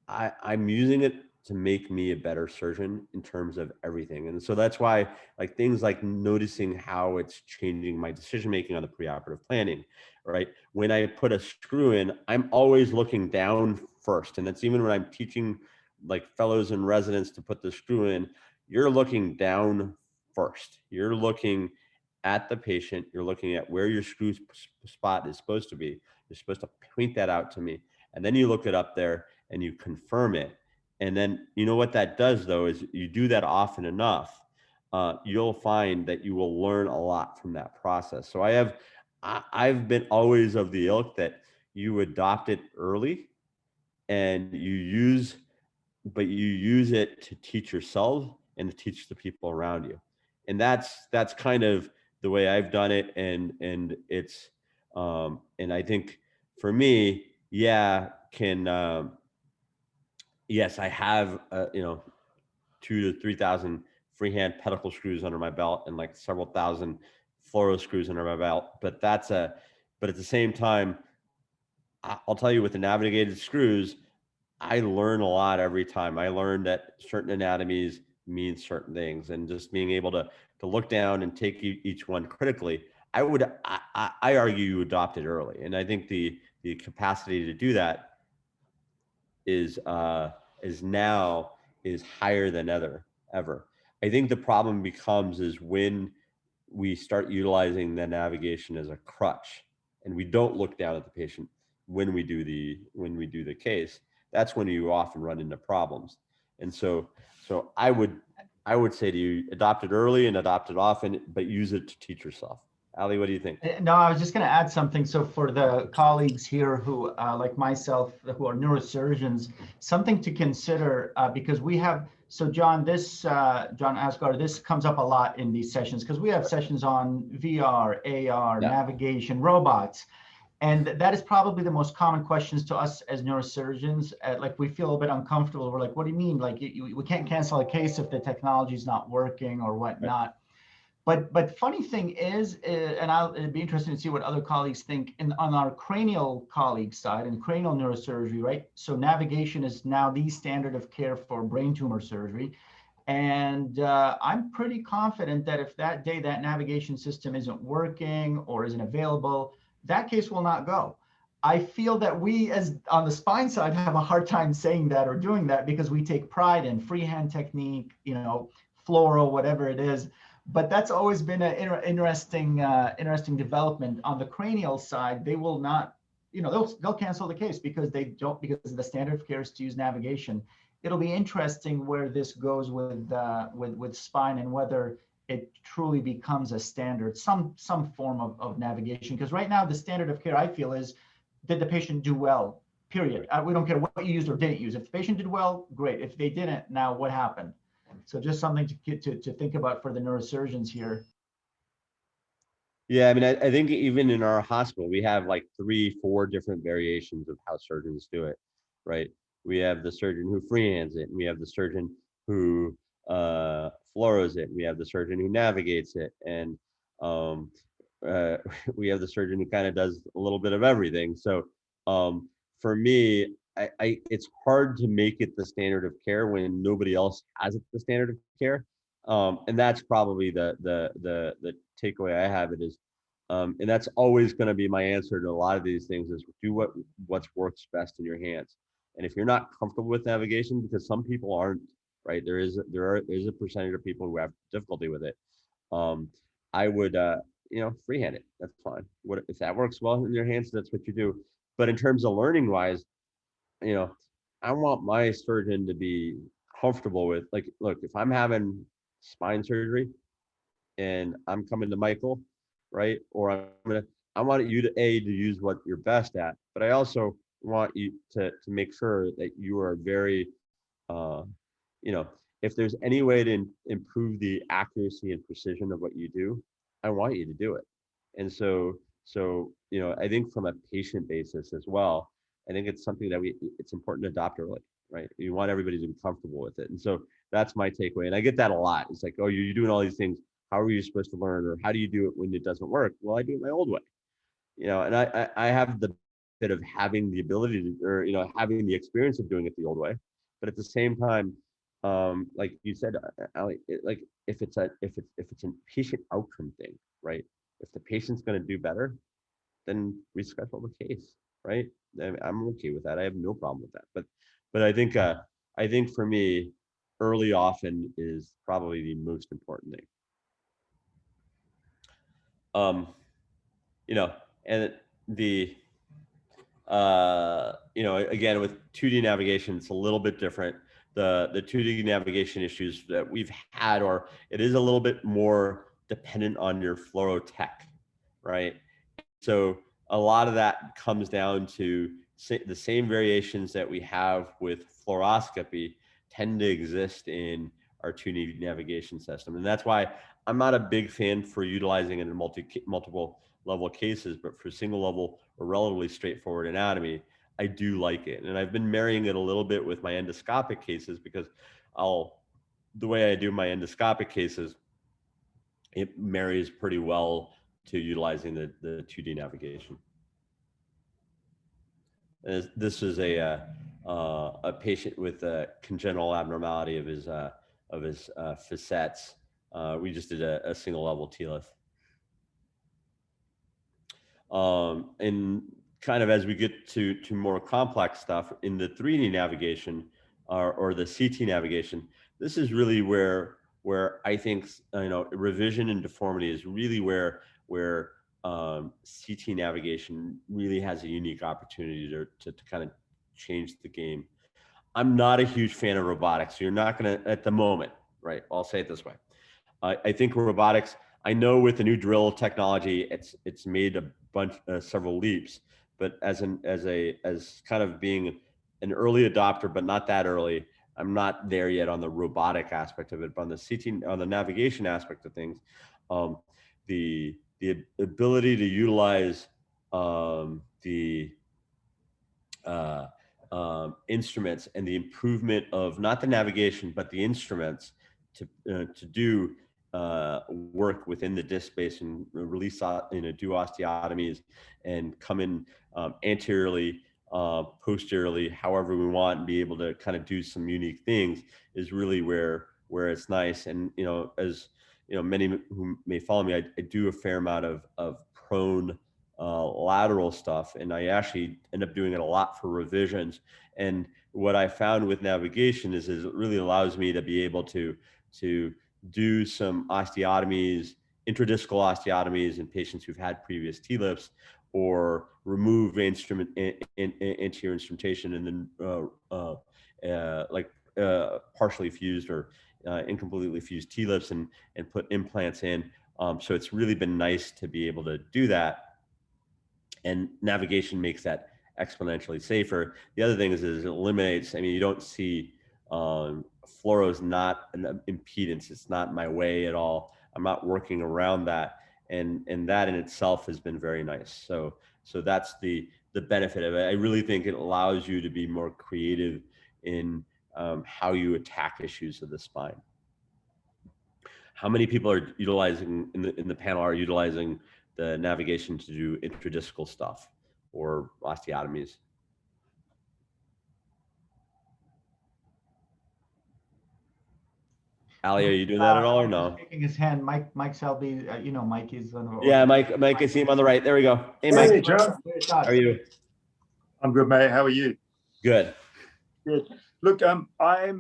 I'm using it to make me a better surgeon in terms of everything. And so that's why, like, things like noticing how it's changing my decision-making on the preoperative planning, right? When I put a screw in, I'm always looking down first. And that's even when I'm teaching like fellows and residents to put the screw in, you're looking down first. You're looking at the patient. You're looking at where your screw spot is supposed to be. You're supposed to point that out to me. And then you look it up there and you confirm it. And then, you know what that does, though, is you do that often enough, you'll find that you will learn a lot from that process. So I've been always of the ilk that you adopt it early, and you use it to teach yourself and to teach the people around you. And that's kind of the way I've done it. And it's, and I think for me, yes, I have, you know, 2,000 to 3,000 freehand pedicle screws under my belt, and like several thousand fluoro screws under my belt. But at the same time, I'll tell you, with the navigated screws, I learn a lot every time. I learn that certain anatomies mean certain things, and just being able to look down and take each one critically. I argue you adopt it early, and I think the capacity to do that is higher than ever. I think the problem becomes is when we start utilizing the navigation as a crutch, and we don't look down at the patient when we do the case. That's when you often run into problems. And so I would say to you, adopt it early and adopt it often, but use it to teach yourself. Ali, what do you think? No, I was just going to add something. So for the colleagues here who, like myself, who are neurosurgeons, something to consider, because we have, so John Asghar, this comes up a lot in these sessions, because we have sessions on VR, AR, navigation, robots. And that is probably the most common questions to us as neurosurgeons. Like, we feel a bit uncomfortable. We like, what do you mean? Like, we can't cancel a case if the technology is not working or whatnot. But funny thing is, and it'd be interesting to see what other colleagues think on our cranial colleague side and cranial neurosurgery, right? So navigation is now the standard of care for brain tumor surgery. And I'm pretty confident that if that day that navigation system isn't working or isn't available, that case will not go. I feel that we, as on the spine side, have a hard time saying that or doing that because we take pride in freehand technique, fluoro, whatever it is. But that's always been an interesting development. On the cranial side, they will not, they'll cancel the case because the standard of care is to use navigation. It'll be interesting where this goes with spine and whether it truly becomes a standard, some form of navigation. Because right now the standard of care, I feel, is did the patient do well? Period. We don't care what you used or didn't use. If the patient did well, great. If they didn't, now what happened? So just something to think about for the neurosurgeons here. Yeah, I mean, I think even in our hospital, we have like 3-4 different variations of how surgeons do it, right? We have the surgeon who freehands it, and we have the surgeon who fluoros it, and we have the surgeon who navigates it, and we have the surgeon who kind of does a little bit of everything. So for me, it's hard to make it the standard of care when nobody else has it the standard of care. And that's probably the takeaway I have it is, and that's always going to be my answer to a lot of these things is do what works best in your hands. And if you're not comfortable with navigation, because some people aren't, right? There is a percentage of people who have difficulty with it. I would, freehand it. That's fine. What if that works well in your hands? That's what you do. But in terms of learning wise, I want my surgeon to be comfortable with, like, look, if I'm having spine surgery and I'm coming to Michael, right? Or I want you to use what you're best at, but I also want you to make sure that you are very, if there's any way to improve the accuracy and precision of what you do, I want you to do it. And so, I think from a patient basis as well, I think it's something that it's important to adopt early, right? You want everybody to be comfortable with it. And so that's my takeaway. And I get that a lot. It's like, oh, you're doing all these things. How are you supposed to learn? Or how do you do it when it doesn't work? Well, I do it my old way, and I have the bit of having the ability to, or, having the experience of doing it the old way. But at the same time, like you said, Ali, like if it's a patient outcome thing, right? If the patient's going to do better, then reschedule the case, right? I'm okay with that. I have no problem with that. But I think for me, early often is probably the most important thing. And the again, with 2D navigation, it's a little bit different. The 2D navigation issues that we've had, or it is a little bit more dependent on your fluoro tech, right? So a lot of that comes down to the same variations that we have with fluoroscopy tend to exist in our 2D navigation system. And that's why I'm not a big fan for utilizing it in multiple level cases, but for single level or relatively straightforward anatomy, I do like it. And I've been marrying it a little bit with my endoscopic cases because the way I do my endoscopic cases, it marries pretty well to utilizing the 2D navigation. This is a patient with a congenital abnormality of his facets. We just did a single level TLIF. And kind of as we get to more complex stuff in the 3D navigation or the CT navigation, this is really where I think revision and deformity is really where CT navigation really has a unique opportunity to kind of change the game. I'm not a huge fan of robotics. So you're not going to, at the moment, right? I'll say it this way. I think robotics, I know with the new drill technology, it's made a bunch, several leaps, but as kind of being an early adopter, but not that early, I'm not there yet on the robotic aspect of it, but on the CT, on the navigation aspect of things, the ability to utilize the instruments and the improvement of not the navigation, but the instruments to do work within the disc space and release, do osteotomies and come in anteriorly, posteriorly, however we want, and be able to kind of do some unique things is really where it's nice. And, as many who may follow me, I do a fair amount of prone lateral stuff, and I actually end up doing it a lot for revisions. And what I found with navigation is it really allows me to be able to do some osteotomies, intradiscal osteotomies in patients who've had previous TLIFs, or remove anterior instrumentation and then partially fused or incompletely fused TLIFs and put implants in. So it's really been nice to be able to do that. And navigation makes that exponentially safer. The other thing is it eliminates, you don't see, fluoro is not an impedance. It's not in my way at all. I'm not working around that. And that in itself has been very nice. So that's the benefit of it. I really think it allows you to be more creative in how you attack issues of the spine. How many people are utilizing in the panel are utilizing the navigation to do intradiscal stuff or osteotomies? Ali, are you doing that at all or no? Shaking his hand. Mike Selby, Mike is on. Yeah, Mike, I see him on the right. There we go. Hey, Mike. Hey, John. How are you? I'm good, mate. How are you? Good. Good. Look, I'm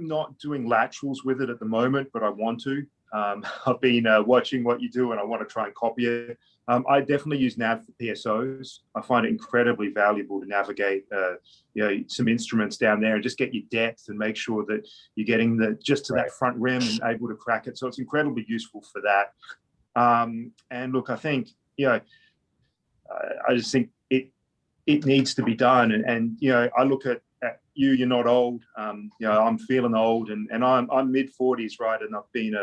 not doing laterals with it at the moment, but I want to. I've been watching what you do, and I want to try and copy it. I definitely use nav for PSOs. I find it incredibly valuable to navigate, some instruments down there and just get your depth and make sure that you're getting just to that front rim and able to crack it. So it's incredibly useful for that. And look, I think, I just think it needs to be done. And I look at you, you're not old. I'm feeling old, and I'm mid 40s, right? And I've been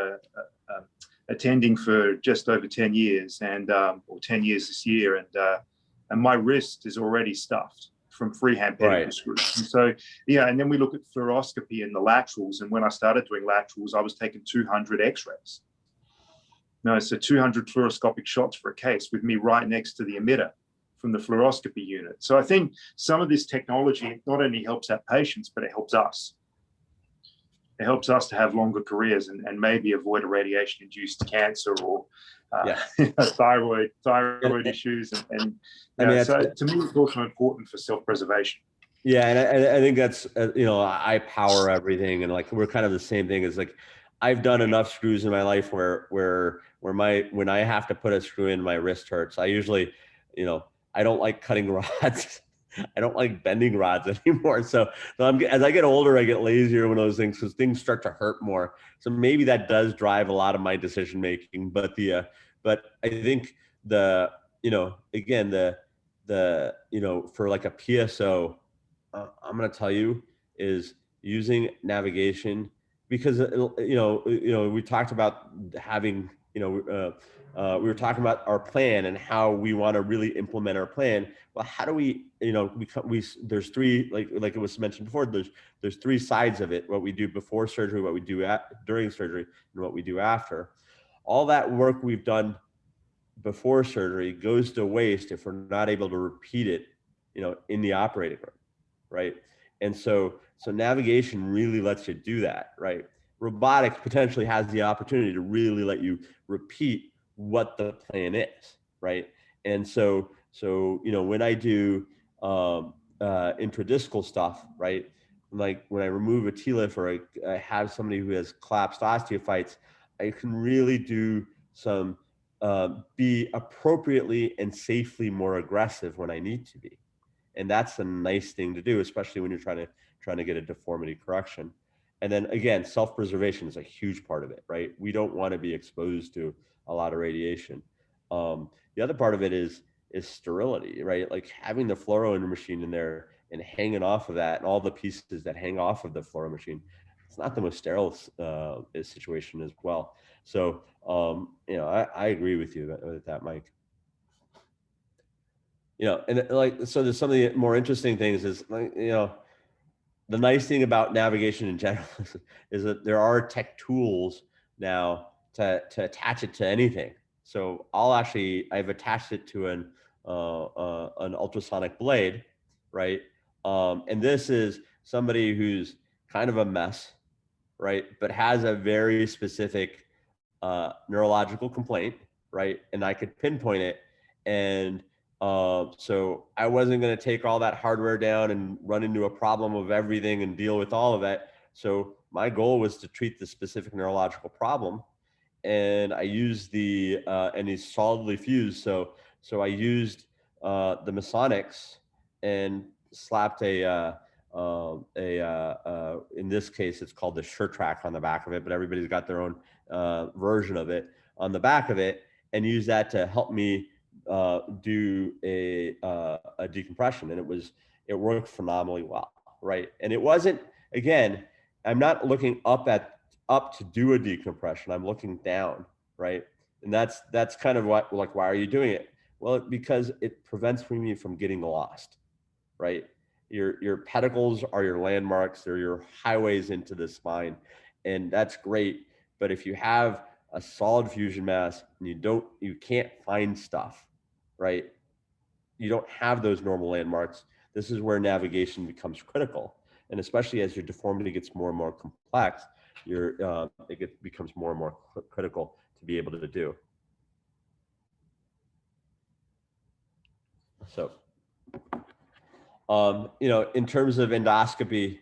attending for just over 10 years, or 10 years this year, and my wrist is already stuffed from freehand pedicle screws. And so, and then we look at fluoroscopy and the laterals. And when I started doing laterals, I was taking 200 X-rays. No, so 200 fluoroscopic shots for a case with me right next to the emitter from the fluoroscopy unit. So I think some of this technology not only helps our patients, but it helps us. It helps us to have longer careers and maybe avoid a radiation-induced cancer or thyroid issues. So to me, it's also important for self-preservation. Yeah, and I think that's I power everything, and we're kind of the same thing. As I've done enough screws in my life where when I have to put a screw in, my wrist hurts. I usually, I don't like cutting rods. I don't like bending rods anymore. So as I get older, I get lazier when those things, because things start to hurt more. So maybe that does drive a lot of my decision making. But but I think for a PSO, I'm going to tell you is using navigation, because we talked about having we were talking about our plan and how we want to really implement our plan. Well, how do we there's three, like it was mentioned before, there's three sides of it: what we do before surgery, what we do during surgery, and what we do after. All that work we've done before surgery goes to waste if we're not able to repeat it in the operating room, right? And so navigation really lets you do that, right? Robotics potentially has the opportunity to really let you repeat what the plan is, right? And so when I do intradiscal stuff, right, like when I remove a TLIF or I have somebody who has collapsed osteophytes, I can really do some be appropriately and safely more aggressive when I need to be. And that's a nice thing to do, especially when you're trying to get a deformity correction. And then again, self-preservation is a huge part of it, right? We don't want to be exposed to a lot of radiation. The other part of it is sterility, right? Like having the fluoro machine in there and hanging off of that, and all the pieces that hang off of the fluoro machine, it's not the most sterile situation as well. So, I agree with you with that, Mike. And so there's some of the more interesting things is the nice thing about navigation in general is that there are tech tools now to attach it to anything. So I've attached it to an ultrasonic blade, right? And this is somebody who's kind of a mess, right? But has a very specific neurological complaint, right? And I could pinpoint it. And so I wasn't going to take all that hardware down and run into a problem of everything and deal with all of that. So my goal was to treat the specific neurological problem. And I used and he's solidly fused. So I used the Masonics and slapped in this case, it's called the shirt track on the back of it, but everybody's got their own version of it on the back of it, and use that to help me do a decompression. And it worked phenomenally well, right? And it wasn't, again, I'm not looking up to do a decompression. I'm looking down, right? And that's kind of what, like, why are you doing it? Well, because it prevents me from getting lost, right? Your pedicles are your landmarks. They're your highways into the spine. And that's great. But if you have a solid fusion mass and you can't find stuff, right? You don't have those normal landmarks. This is where navigation becomes critical. And especially as your deformity gets more and more complex, it becomes more and more critical to be able to do. So, in terms of endoscopy,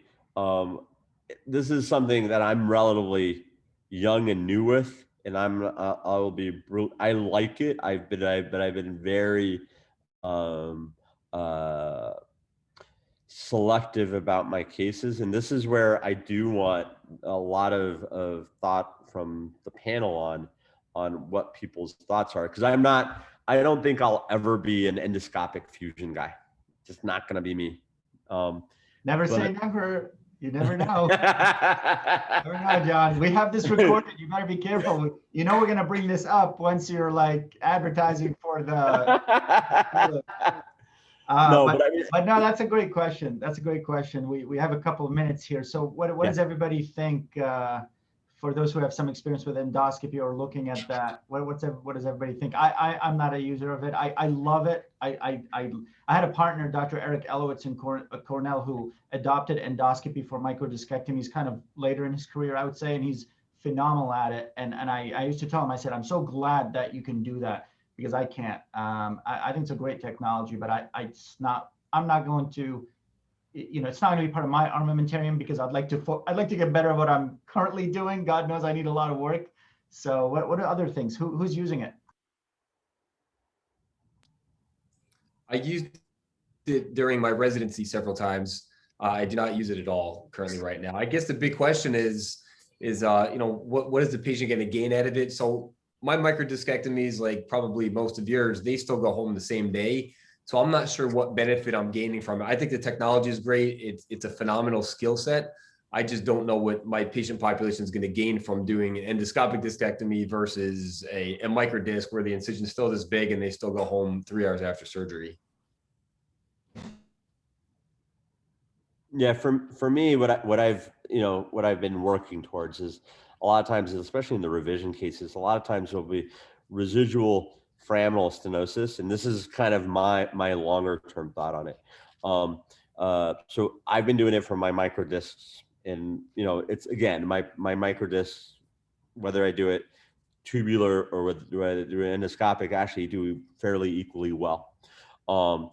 this is something that I'm relatively young and new with, and I'll be brutal. I like it. I've been very selective about my cases, and this is where I do want a lot of thought from the panel on what people's thoughts are, because I don't think I'll ever be an endoscopic fusion guy. Just not going to be me. Never say never. You never know. Never know, John. We have this recorded. You better be careful. You know we're going to bring this up once you're like advertising for the. No, but no, that's a great question. That's a great question. We have a couple of minutes here. So what does everybody think? For those who have some experience with endoscopy or looking at that, what does everybody think? I'm not a user of it. I love it. I had a partner, Dr. Eric Elowitz in Cornell, who adopted endoscopy for microdiscectomy. He's kind of later in his career, I would say, and he's phenomenal at it. And I used to tell him, I said, I'm so glad that you can do that, because I can't. I think it's a great technology, but I'm not going to, it's not going to be part of my armamentarium, because I'd like to get better at what I'm currently doing. God knows I need a lot of work. So what are other things? Who's using it? I used it during my residency several times. I do not use it at all currently right now. I guess the big question is what is the patient going to gain out of it? So my microdiscectomies, like probably most of yours, they still go home the same day. So I'm not sure what benefit I'm gaining from it. I think the technology is great. It's a phenomenal skill set. I just don't know what my patient population is going to gain from doing an endoscopic discectomy versus a microdisc where the incision is still this big and they still go home 3 hours after surgery. Yeah, for me, what I've been working towards is, a lot of times, especially in the revision cases, a lot of times there'll be residual foraminal stenosis, and this is kind of my longer term thought on it. So I've been doing it for my microdiscs, and it's, again, my microdiscs, whether I do it tubular or whether I do it endoscopic, actually do fairly equally well. Where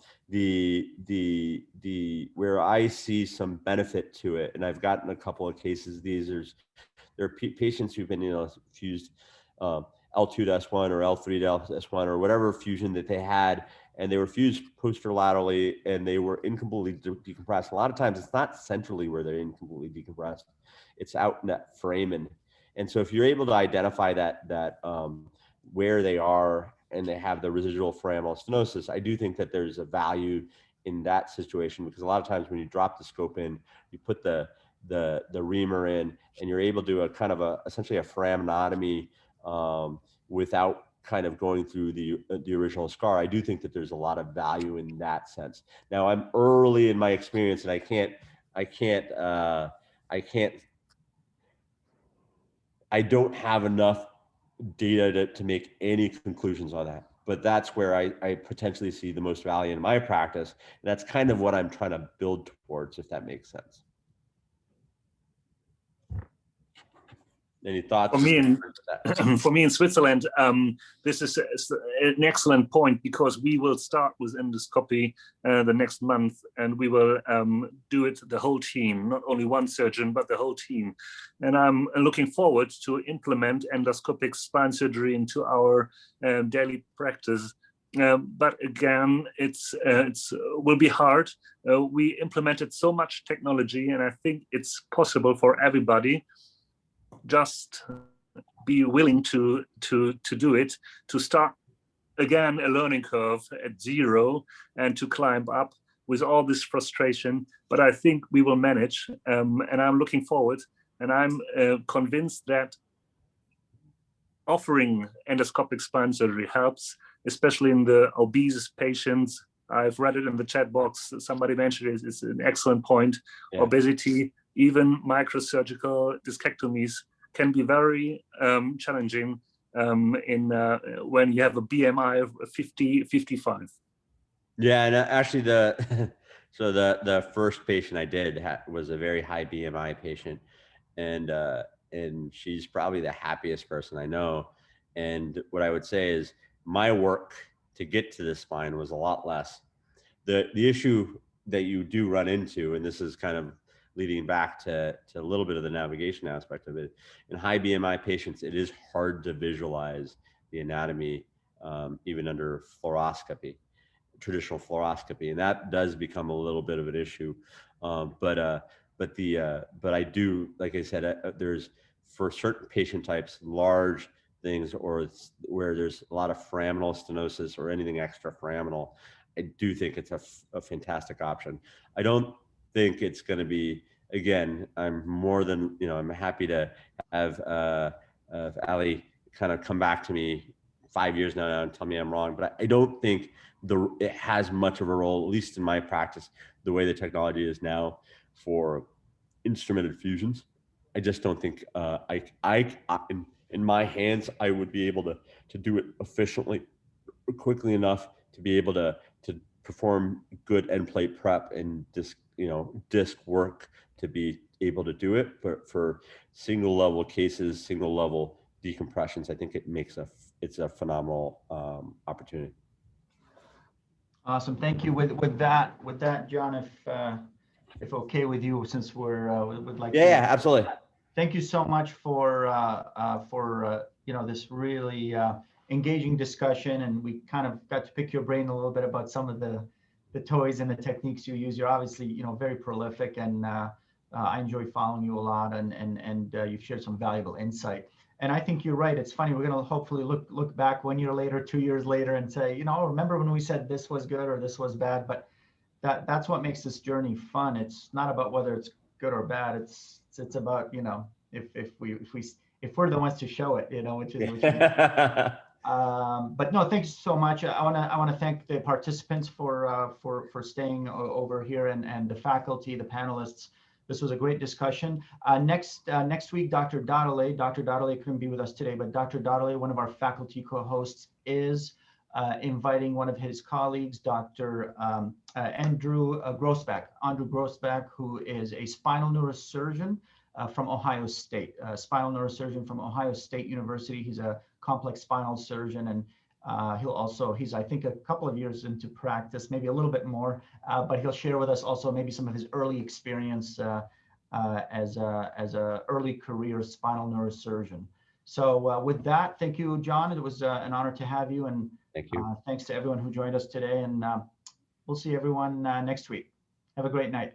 I see some benefit to it, and I've gotten a couple of cases, there are patients who've been fused L2 to S1 or L3 to S1 or whatever fusion that they had, and they were fused posterolaterally and they were incompletely decompressed. A lot of times it's not centrally where they're incompletely decompressed, it's out in that foramen. And so if you're able to identify that where they are and they have the residual foraminal stenosis, I do think that there's a value in that situation, because a lot of times when you drop the scope in, you put the reamer in, and you're able to do a kind of essentially a foraminotomy without kind of going through the original scar. I do think that there's a lot of value in that sense. Now, I'm early in my experience, and I don't have enough data to make any conclusions on that. But that's where I potentially see the most value in my practice. And that's kind of what I'm trying to build towards, if that makes sense. Any thoughts? For me in Switzerland, this is an excellent point, because we will start with endoscopy the next month, and we will do it the whole team, not only one surgeon, but the whole team. And I'm looking forward to implement endoscopic spine surgery into our daily practice. But again, it will be hard. We implemented so much technology, and I think it's possible for everybody. Just be willing to do it, to start again a learning curve at zero and to climb up with all this frustration. But I think we will manage, and I'm looking forward, and I'm convinced that offering endoscopic spine surgery helps, especially in the obese patients. I've read it in the chat box. Somebody mentioned it. It's an excellent point. Yeah. Obesity, even microsurgical discectomies can be very challenging when you have a BMI of 50, 55. Yeah, and actually the first patient I did was a very high BMI patient, and she's probably the happiest person I know. And what I would say is my work to get to the spine was a lot less. The issue that you do run into, and this is kind of leading back to a little bit of the navigation aspect of it. In high BMI patients, it is hard to visualize the anatomy, even under fluoroscopy, traditional fluoroscopy, and that does become a little bit of an issue. But I do, like I said, there's, for certain patient types, large things, or where there's a lot of foraminal stenosis or anything extraforaminal, I do think it's a fantastic option. I don't think it's going to be, again, I'm more than, I'm happy to have Ali kind of come back to me 5 years now and tell me I'm wrong, but I don't think it has much of a role, at least in my practice, the way the technology is now for instrumented fusions. I just don't think in my hands, I would be able to do it efficiently, quickly enough to be able to perform good end plate prep and disc work to be able to do it. But for single level cases, single level decompressions, I think it's a phenomenal opportunity. Awesome, thank you. With that, John, if okay with you, since would like. Yeah, absolutely. Thank you so much for this really engaging discussion, and we kind of got to pick your brain a little bit about some of the toys and the techniques you use. You're obviously very prolific, and I enjoy following you a lot, and you've shared some valuable insight. And I think you're right. It's funny, we're going to hopefully look back 1 year later, 2 years later, and say, remember when we said this was good or this was bad? But that's what makes this journey fun. It's not about whether it's good or bad. It's about if we're the ones to show it, which is. But no, thanks so much. I want to thank the participants for staying over here, and the faculty, the panelists. This was a great discussion. Next week, Dr. Dr. couldn't be with us today, but Dr. Dotterley, one of our faculty co-hosts, is inviting one of his colleagues, Dr. Andrew Grossback, who is a spinal neurosurgeon from Ohio State, University. He's a complex spinal surgeon, and he's I think a couple of years into practice, maybe a little bit more, but he'll share with us also maybe some of his early experience as a early career spinal neurosurgeon. So with that, thank you, John. It was an honor to have you, and thank you. Thanks to everyone who joined us today, and we'll see everyone next week. Have a great night.